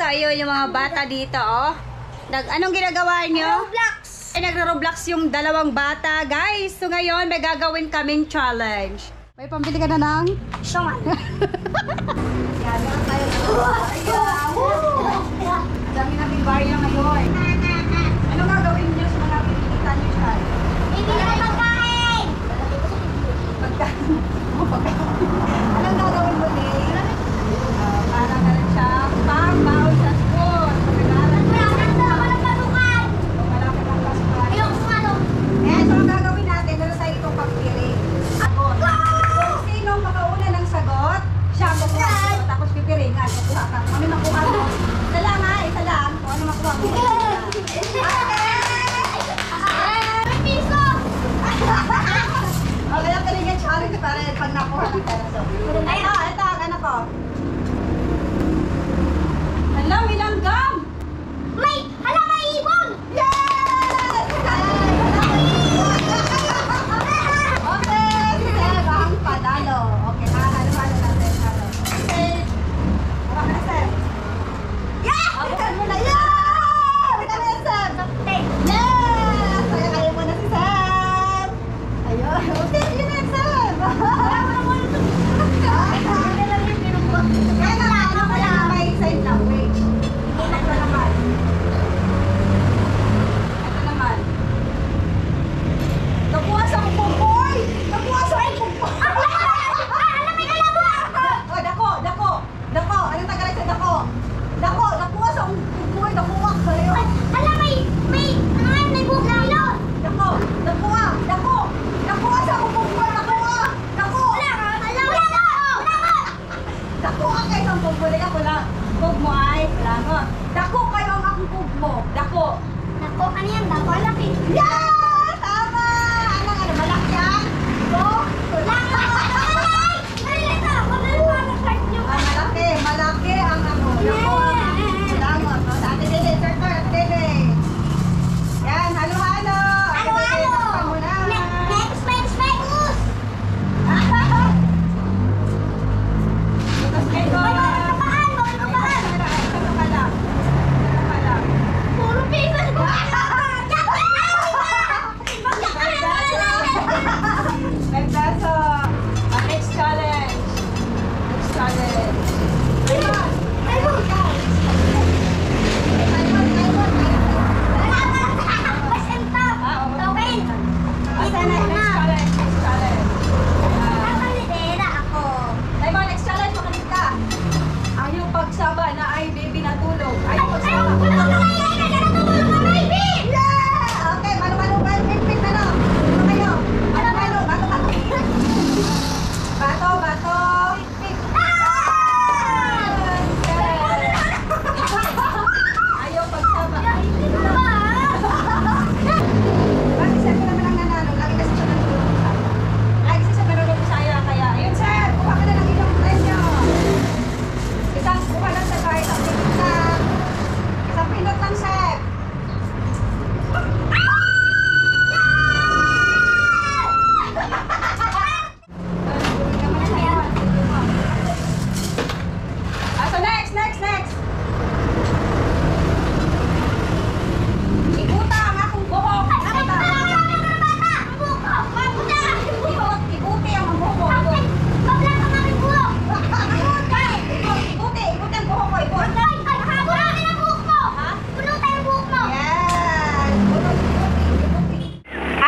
So, ayun yung mga bata dito, oh. Anong ginagawa nyo? Roblox. Ay, nagro-Roblox yung dalawang bata, guys. So, ngayon, may gagawin kaming challenge. May pambili ka na ng? Saman. Dami nating barya ngayon. Anong gagawin nyo sa mga pinilitan nyo siya? Hindi na magkain. Pagkain. Anong gagawin mo, Dave? Para na lang siya pang-baon sa school. Pag-aaral na. Malapit ang pasukan. So, ang gagawin natin, meron tayo itong pagpili. Kung sino makauna ng sagot, siya ang kukuha ng sagot. Tapos pipiringan, kukuha ka. Kami makuha mo. Isa lang ha, isa lang. Kung ano makuha mo. Okay, ang galingan challenge para pag nakuha ng pera. Ito, ano ko? Hello, may langgam! May ibon! Yes! Okay, Seb, ang panalo. Okay, halo-halo natin. Okay. Hawa ka na, Seb. Yeah! Hawakan mo na. Yeah! Hawakan na yan, Seb. Yes! Kaya kayo mo na si Seb. Ayun. Okay, yun na, Seb. Kaya naman, kaya may side lang. Wait. Ito naman. Ito naman. Nakuha sa kumpoy! Nakuha sa kumpoy! Oh, dako! Anong tagalog sa dako? Nakuha sa kumpoy! Nakuha kayo! May buhok na ilo. Nakuha sa kumpoy! Nakuha kayo ang kumpoy! Ako lang. Kug mo ay, langot. Dako kayo ang akong kug mo. Dako. Nako, ano yan? Malaki. Yeah! Tama! Ano, malaki yan? Malaki ang ako. Dako. Langot. O, sa Ate Dede, sir, Ate Dede. Yan, halo-halo. Ate Dede, takpan mo na. Tapos kayo. Ito ka lang. May peso. Next challenge. Next challenge, makalit ka. Ayaw pagsaba na ay baby natulog. Ayaw pagsaba. Yeah! Okay, malo-malo ba? Pit-pit na no? Ano kayo? Malo-malo. Bato. Pit-pit. Ayaw pagsaba. Bakit sir ko naman ang nanalo? Lagi kasi siya nanulog sa iyo. Lagi siya nanulog sa iyo. Kaya, ayun sir, kuha ka na ng inyong presyo. Isang kuha lang sa kahit ang isang pinot lang sir. So next. Ikuta ang akong buhok. Ikuti ang buhok. Ikuti ang buhok ko.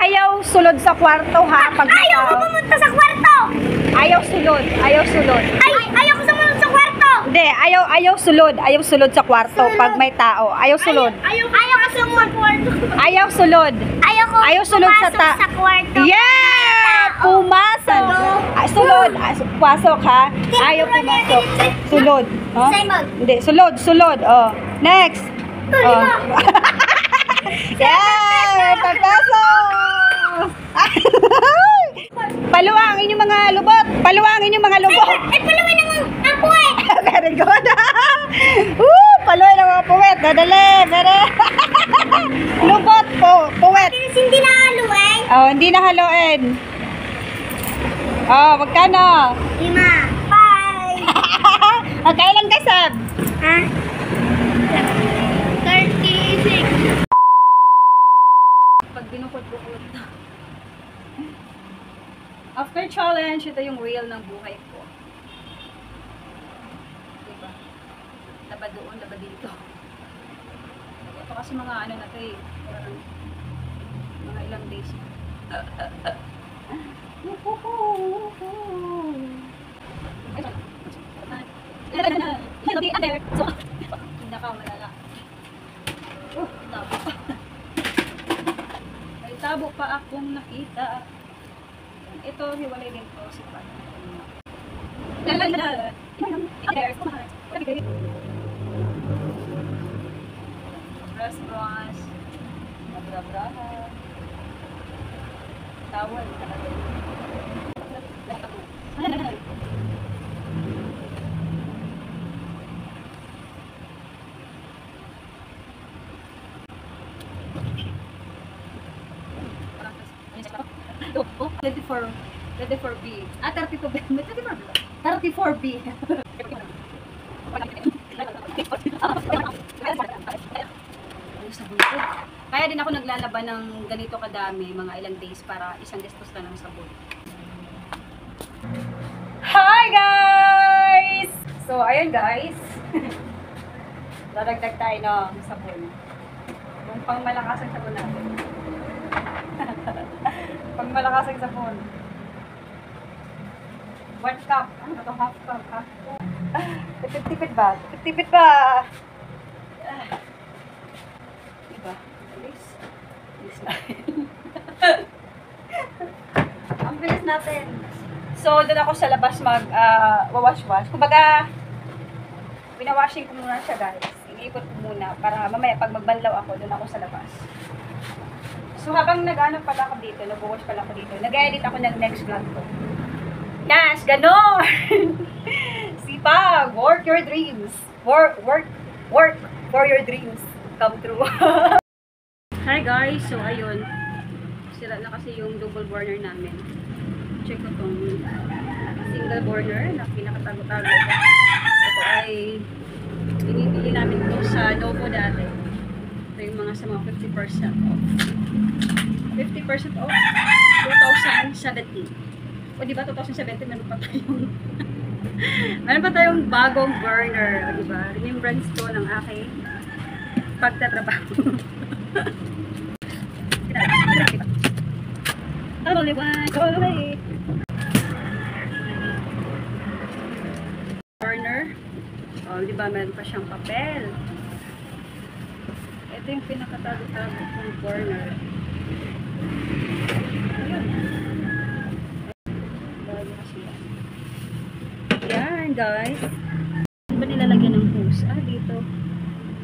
Ayaw sulod sa kwarto ha. Pag Ayaw ko pumunta sa kwarto! Ayaw sulod. Ayaw ko sumunod sa kwarto! Hindi, ayaw sulod sa kwarto pag may tao. Ayaw sulod. Ayaw ko sumunod sa kwarto! Ayaw sulod. Ayaw sulod sa kwarto! Yeah! Pumasok. Sulod. Pasok ha. Ayaw pumasok. Sulod. Oh? Simon. Hindi, sulod. Oh. Next. Oh. Yeah! Papasok! Paluwang inyong mga lubot. Ay, paluin ang puwet! Very good. Paluwin ang mga puwet. Dadali. Lubot po. Puwet. Hindi na haluin. Oh, hindi na haluin. Oh, magkano? 5. Magkailan ka, Sab? Ha? 36. Pag binukod-bukod. After challenge, ito yung real ng buhay ko. Diba? Laba doon, laba dito. Ito kasi mga ano na ito eh. Mga ilang days na. Pinakamalala. Tabo pa. May tabo pa akong nakita. Ito, hiwalay din po si Pat. Brush. Mabrabraha. Tawal. Oh, 34B. 32B. 34B. Kaya din ako naglalaban ng ganito kadami, mga ilang days para isang gastos lang ng sabon. Hi guys! So, ayun guys. Dadagdag tayo ng sabon. Yung pang malakas ang sabon natin. Pag malakas ang sabon. 1 cup. Ano ba ito? Half cup. Tipid ba? Tipid ba? Diba? Bilis. Bilis natin. Ang bilis natin. So, doon ako sa labas wawash-wash. Kumbaga, winawashing ko muna siya guys. Iniikot ko muna para mamaya pag magbanlaw ako, doon ako sa labas. So, habang nag-ano pala ako dito, nag-wash pala ako dito, nag-edit ako ng next vlog ko. Yes, ganon! Sipag! Work your dreams! Work for your dreams come true. Hi guys! So, ayun. Sira na kasi yung double burner namin. Check ko tong single burner na pinakatago-tago. Ito ay binibili namin ito sa Novo dati. Ito yung mga sa mga 50% off. 50% off 2017. O diba 2017 meron pa tayong bagong burner, o diba? Remembrance to ng aking pagtatrabaho. Burner. O diba meron pa siyang papel. Ito yung pinakatago-tago ng burner. Ayun. Yan guys. Saan ba nilalagyan ng hose? Dito.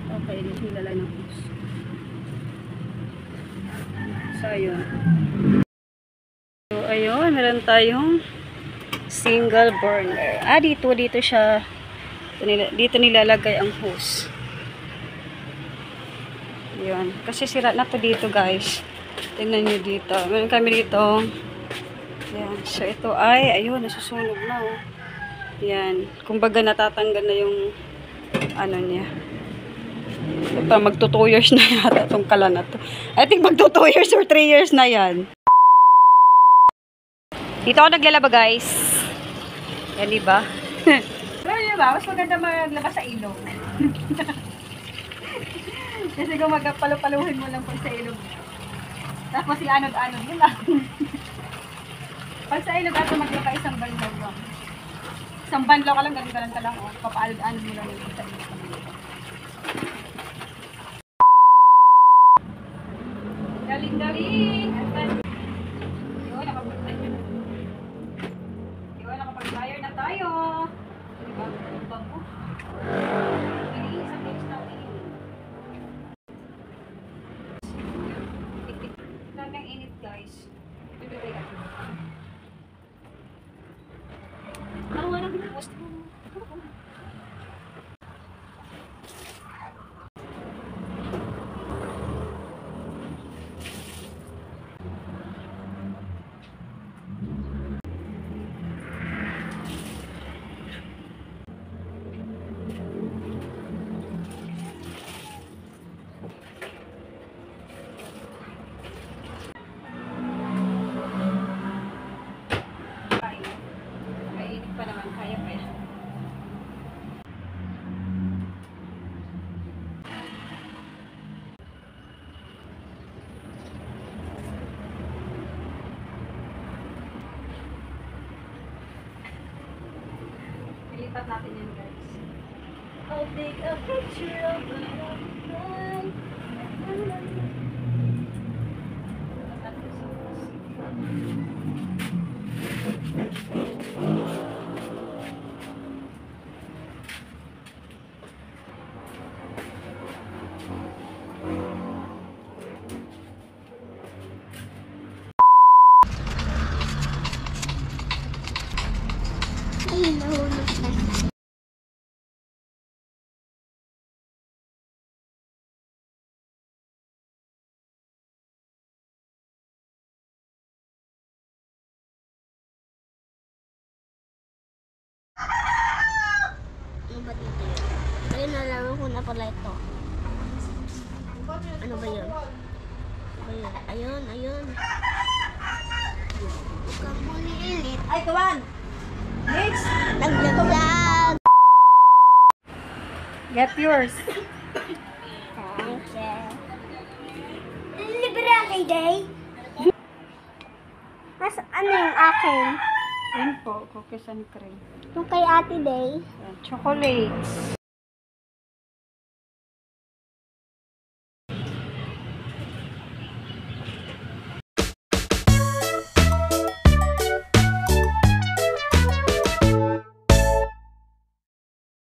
Okay, dito nilalagyan ng hose. So, ayun. So, ayun. Meron tayong single burner. Dito siya. Dito nilalagay ang hose. Yun. Kasi sira na to dito guys. Tingnan nyo dito. Meron kami dito. Yan. So, ito ay, ayun, nasusunog na. Oh. Yan. Kumbaga, natatanggal na yung, ano niya. Ito pa, magto 2 years na yata itong kalan na to. I think magto 2 years or 3 years na yan. Dito ako naglalaba, guys. Yan, diba? Pero yun ba, mas maganda maglaba sa ilog. Kasi kung magpalupaluhin mo lang po sa ilog. Tapos i-anod-anod yun lang. Pag sa ilog ato maglaba isang banlaw lang. Isang banlaw ka lang, ganun ka lang. O, papaalod-anod mo lang yung sa ilog. Galing-galing! Yun, nakapag-fire na tayo. Diba? Bango. Isang days na ang init guys. Bibigay ako. Wala binapost mo. natin yun, guys. I'll take a picture of the light. Ay, nahulog na. Ano ba dito yun? Ayun, nalaman ko na pala ito. Ano ba yun? Ano ba yun? Ayun, ayun. Huwag kang bulilit. Ay, kawan! Next! Naglag-lag. Get yours. Thank you. Libre kay Day? Mas ano yung akin? Yun po, cookies and cream. Yung kay Ate Day? Chocolates.